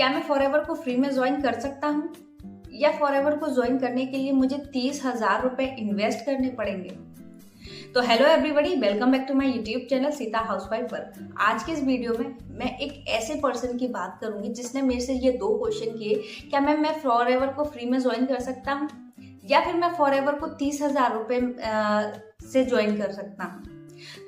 क्या मैं फॉरएवर को फ्री में ज्वाइन कर सकता हूँ या फॉरएवर को ज्वाइन करने के लिए मुझे 30,000 रुपए इन्वेस्ट करने पड़ेंगे? तो hello everybody, welcome back to my YouTube channel Sita housewife work. आज के इस वीडियो में मैं एक ऐसे पर्सन की बात करूंगी जिसने मेरे से ये 2 क्वेश्चन किए। क्या मैं फॉरएवर को फ्री में ज्वाइन कर सकता हूँ या फिर मैं फॉरएवर को 30,000 रुपए से ज्वाइन कर सकता हूँ?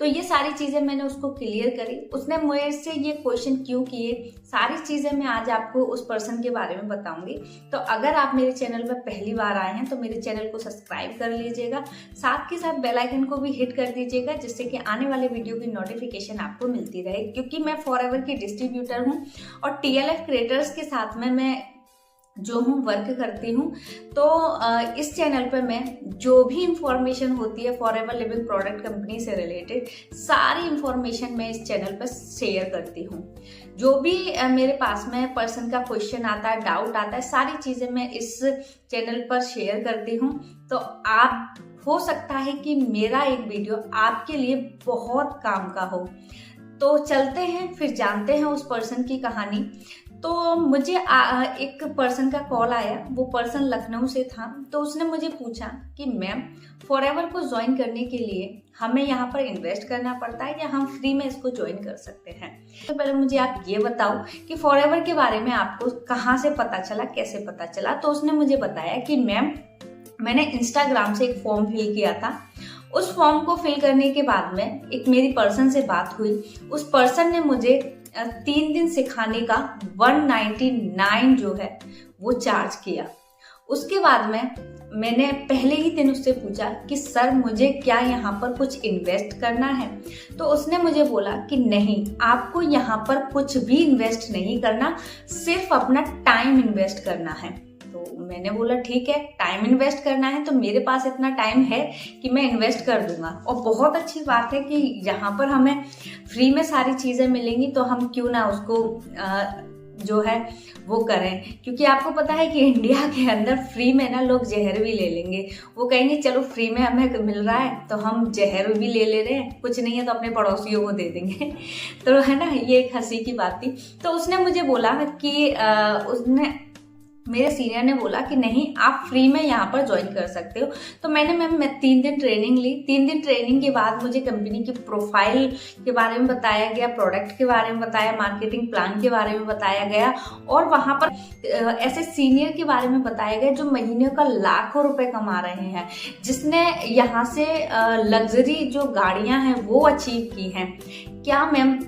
तो ये सारी चीजें मैंने उसको क्लियर करी। उसने मेरे से ये क्वेश्चन क्यों किए, सारी चीजें मैं आज आपको उस पर्सन के बारे में बताऊंगी। तो अगर आप मेरे चैनल में पहली बार आए हैं तो मेरे चैनल को सब्सक्राइब कर लीजिएगा, साथ के साथ बेल आइकन को भी हिट कर दीजिएगा, जिससे कि आने वाले वीडियो की नोटिफिकेशन आपको मिलती रहे। क्योंकि मैं फॉरएवर की डिस्ट्रीब्यूटर हूँ और TLF क्रिएटर्स के साथ में मैं जो हूँ वर्क करती हूँ। तो इस चैनल पर मैं जो भी इंफॉर्मेशन होती है फॉरएवर लिविंग प्रोडक्ट कंपनी से रिलेटेड, सारी इंफॉर्मेशन मैं इस चैनल पर शेयर करती हूँ। जो भी मेरे पास में पर्सन का क्वेश्चन आता है, डाउट आता है, सारी चीजें मैं इस चैनल पर शेयर करती हूँ। तो आप हो सकता है कि मेरा एक वीडियो आपके लिए बहुत काम का हो। तो चलते हैं, फिर जानते हैं उस पर्सन की कहानी। तो मुझे एक पर्सन का कॉल आया, वो पर्सन लखनऊ से था। तो उसने मुझे पूछा कि मैम, फॉरएवर को ज्वाइन करने के लिए हमें यहाँ पर इन्वेस्ट करना पड़ता है या हम फ्री में इसको ज्वाइन कर सकते हैं? तो पहले मुझे आप ये बताओ कि फॉरएवर के बारे में आपको कहाँ से पता चला, कैसे पता चला? तो उसने मुझे बताया कि मैम, मैंने इंस्टाग्राम से एक फॉर्म फिल किया था। उस फॉर्म को फिल करने के बाद में एक मेरी पर्सन से बात हुई। उस पर्सन ने मुझे 3 दिन सिखाने का 199 जो है वो चार्ज किया। उसके बाद में मैंने पहले ही दिन उससे पूछा कि सर, मुझे क्या यहाँ पर कुछ इन्वेस्ट करना है? तो उसने मुझे बोला कि नहीं, आपको यहाँ पर कुछ भी इन्वेस्ट नहीं करना, सिर्फ अपना टाइम इन्वेस्ट करना है। तो मैंने बोला ठीक है, टाइम इन्वेस्ट करना है तो मेरे पास इतना टाइम है कि मैं इन्वेस्ट कर दूंगा। और बहुत अच्छी बात है कि यहाँ पर हमें फ्री में सारी चीज़ें मिलेंगी, तो हम क्यों ना उसको जो है वो करें। क्योंकि आपको पता है कि इंडिया के अंदर फ्री में ना लोग जहर भी ले लेंगे। वो कहेंगे चलो फ्री में हमें मिल रहा है तो हम जहर भी ले रहे हैं, कुछ नहीं है तो अपने पड़ोसियों को दे देंगे। तो है ना, ये एक हंसी की बात थी। तो उसने मुझे बोला कि मेरे सीनियर ने बोला कि नहीं, आप फ्री में यहाँ पर ज्वाइन कर सकते हो। तो मैं 3 दिन ट्रेनिंग ली। 3 दिन ट्रेनिंग के बाद मुझे कंपनी की प्रोफाइल के बारे में बताया गया, प्रोडक्ट के बारे में बताया, मार्केटिंग प्लान के बारे में बताया गया और वहाँ पर ऐसे सीनियर के बारे में बताया गया जो महीने का लाखों रुपए कमा रहे हैं, जिसने यहाँ से लग्जरी जो गाड़ियाँ हैं वो अचीव की हैं। क्या मैम,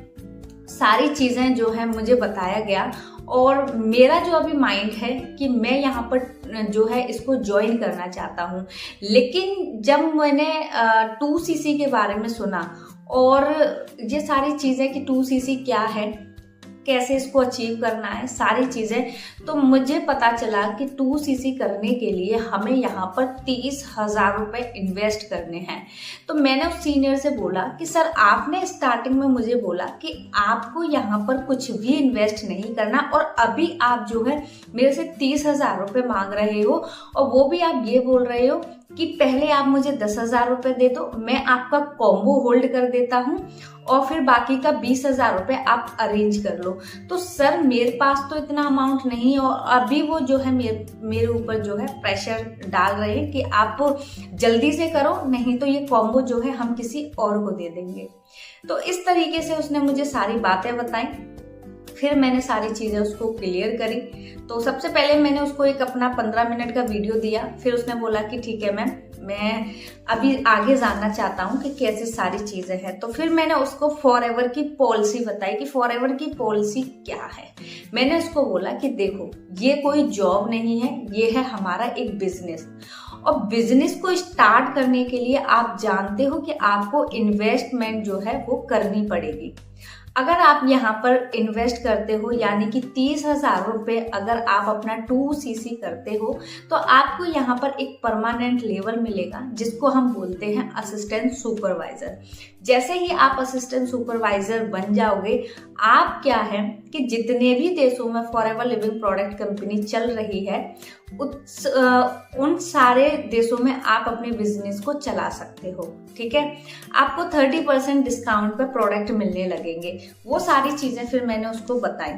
सारी चीज़ें जो है मुझे बताया गया। और मेरा जो अभी माइंड है कि मैं यहाँ पर जो है इसको ज्वाइन करना चाहता हूँ। लेकिन जब मैंने 2cc के बारे में सुना और ये सारी चीज़ें कि 2cc क्या है, कैसे इसको अचीव करना है, सारी चीज़ें, तो मुझे पता चला कि 2cc करने के लिए हमें यहाँ पर 30,000 रुपए इन्वेस्ट करने हैं। तो मैंने उस सीनियर से बोला कि सर, आपने स्टार्टिंग में मुझे बोला कि आपको यहाँ पर कुछ भी इन्वेस्ट नहीं करना और अभी आप जो है मेरे से 30,000 रुपये मांग रहे हो और वो भी आप ये बोल रहे हो कि पहले आप मुझे 10,000 रुपये दे दो, मैं आपका कॉम्बो होल्ड कर देता हूँ और फिर बाकी का 20,000 रुपये आप अरेंज कर लो। तो सर, मेरे पास तो इतना अमाउंट नहीं और अभी वो जो है मेरे ऊपर जो है प्रेशर डाल रहे हैं कि आप जल्दी से करो, नहीं तो ये कॉम्बो जो है हम किसी और को दे देंगे। तो इस तरीके से उसने मुझे सारी बातें बताई। फिर मैंने सारी चीज़ें उसको क्लियर करी। तो सबसे पहले मैंने उसको एक अपना 15 मिनट का वीडियो दिया। फिर उसने बोला कि ठीक है मैम, मैं अभी आगे जानना चाहता हूँ कि कैसे सारी चीज़ें हैं। तो फिर मैंने उसको फॉरएवर की पॉलिसी बताई कि फॉरएवर की पॉलिसी क्या है। मैंने उसको बोला कि देखो, ये कोई जॉब नहीं है, ये है हमारा एक बिजनेस। और बिजनेस को स्टार्ट करने के लिए आप जानते हो कि आपको इन्वेस्टमेंट जो है वो करनी पड़ेगी। अगर आप यहाँ पर इन्वेस्ट करते हो, यानी कि 30,000 रुपये अगर आप अपना 2cc करते हो, तो आपको यहाँ पर एक परमानेंट लेवल मिलेगा जिसको हम बोलते हैं असिस्टेंट सुपरवाइजर। जैसे ही आप असिस्टेंट सुपरवाइजर बन जाओगे, आप क्या है कि जितने भी देशों में फॉरएवर लिविंग प्रोडक्ट कंपनी चल रही है उन सारे देशों में आप अपने बिजनेस को चला सकते हो। ठीक है, आपको 30% डिस्काउंट पे प्रोडक्ट मिलने लगेंगे। वो सारी चीजें फिर मैंने उसको बताई।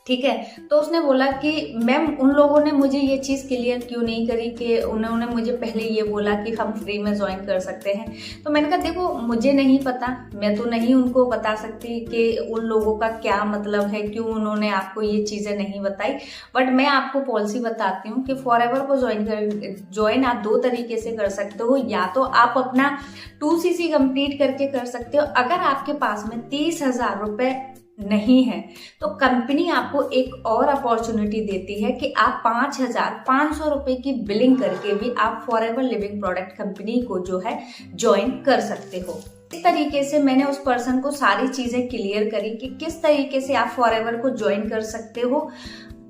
ठीक है। तो उसने बोला कि मैम उन लोगों ने मुझे ये चीज़ क्लियर क्यों नहीं करी कि उन्होंने मुझे पहले ये बोला कि हम फ्री में ज्वाइन कर सकते हैं। तो मैंने कहा देखो मुझे नहीं पता, मैं तो नहीं उनको बता सकती कि उन लोगों का क्या मतलब है, क्यों उन्होंने आपको ये चीज़ें नहीं बताई। बट मैं आपको पॉलिसी बताती हूँ कि फॉरएवर को ज्वाइन आप 2 तरीके से कर सकते हो। या तो आप अपना 2cc कंप्लीट करके कर सकते हो। अगर आपके पास में 30,000 रुपये नहीं है तो कंपनी आपको एक और अपॉर्चुनिटी देती है कि आप 5,500 रुपए की बिलिंग करके भी आप फॉरएवर लिविंग प्रोडक्ट कंपनी को जो है ज्वाइन कर सकते हो। इस तरीके से मैंने उस पर्सन को सारी चीजें क्लियर करी कि किस तरीके से आप फॉरएवर को ज्वाइन कर सकते हो।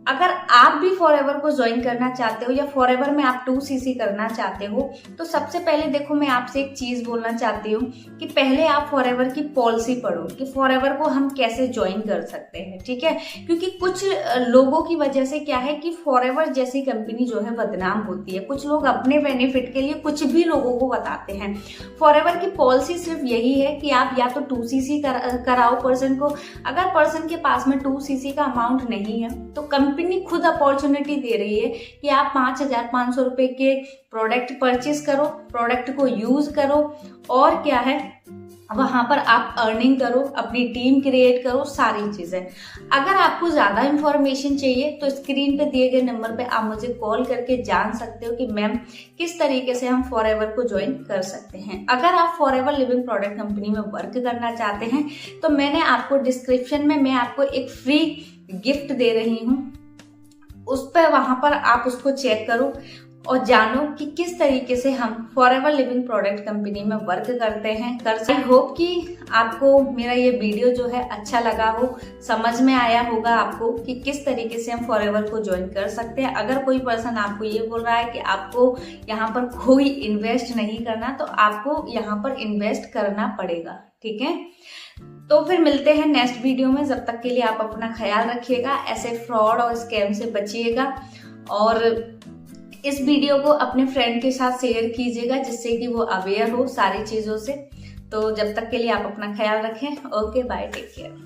अगर आप भी फॉरएवर को ज्वाइन करना चाहते हो या फॉरएवर में आप 2cc करना चाहते हो तो सबसे पहले देखो मैं आपसे एक चीज बोलना चाहती हूँ कि पहले आप फॉरएवर की पॉलिसी पढ़ो कि फॉरएवर को हम कैसे ज्वाइन कर सकते हैं, ठीक है। क्योंकि कुछ लोगों की वजह से क्या है कि फॉरएवर जैसी कंपनी जो है बदनाम होती है। कुछ लोग अपने बेनिफिट के लिए कुछ भी लोगों को बताते हैं। फॉरएवर की पॉलिसी सिर्फ यही है कि आप या तो 2cc कराओ पर्सन को। अगर पर्सन के पास में 2cc का अमाउंट नहीं है तो कंपनी खुद अपॉर्चुनिटी दे रही है कि आप 5,500 रुपए के प्रोडक्ट परचेस करो, प्रोडक्ट को यूज करो और क्या है वहां पर आप अर्निंग करो, अपनी टीम क्रिएट करो, सारी चीजें। अगर आपको ज्यादा इंफॉर्मेशन चाहिए तो स्क्रीन पे दिए गए नंबर पे आप मुझे कॉल करके जान सकते हो कि मैम किस तरीके से हम फॉरएवर को ज्वाइन कर सकते हैं। अगर आप फॉरएवर लिविंग प्रोडक्ट कंपनी में वर्क करना चाहते हैं तो मैंने आपको डिस्क्रिप्शन में मैं आपको एक फ्री गिफ्ट दे रही हूँ, उस पर वहां पर आप उसको चेक करो और जानो कि किस तरीके से हम फॉरएवर लिविंग प्रोडक्ट कंपनी में वर्क करते हैं। आई होप कि आपको मेरा ये वीडियो जो है अच्छा लगा हो, समझ में आया होगा आपको कि किस तरीके से हम फॉरएवर को ज्वाइन कर सकते हैं। अगर कोई पर्सन आपको ये बोल रहा है कि आपको यहाँ पर कोई इन्वेस्ट नहीं करना तो आपको यहाँ पर इन्वेस्ट करना पड़ेगा, ठीक है। तो फिर मिलते हैं नेक्स्ट वीडियो में। जब तक के लिए आप अपना ख्याल रखिएगा, ऐसे फ्रॉड और स्कैम से बचिएगा और इस वीडियो को अपने फ्रेंड के साथ शेयर कीजिएगा जिससे कि वो अवेयर हो सारी चीजों से। तो जब तक के लिए आप अपना ख्याल रखें। Okay, bye, take care.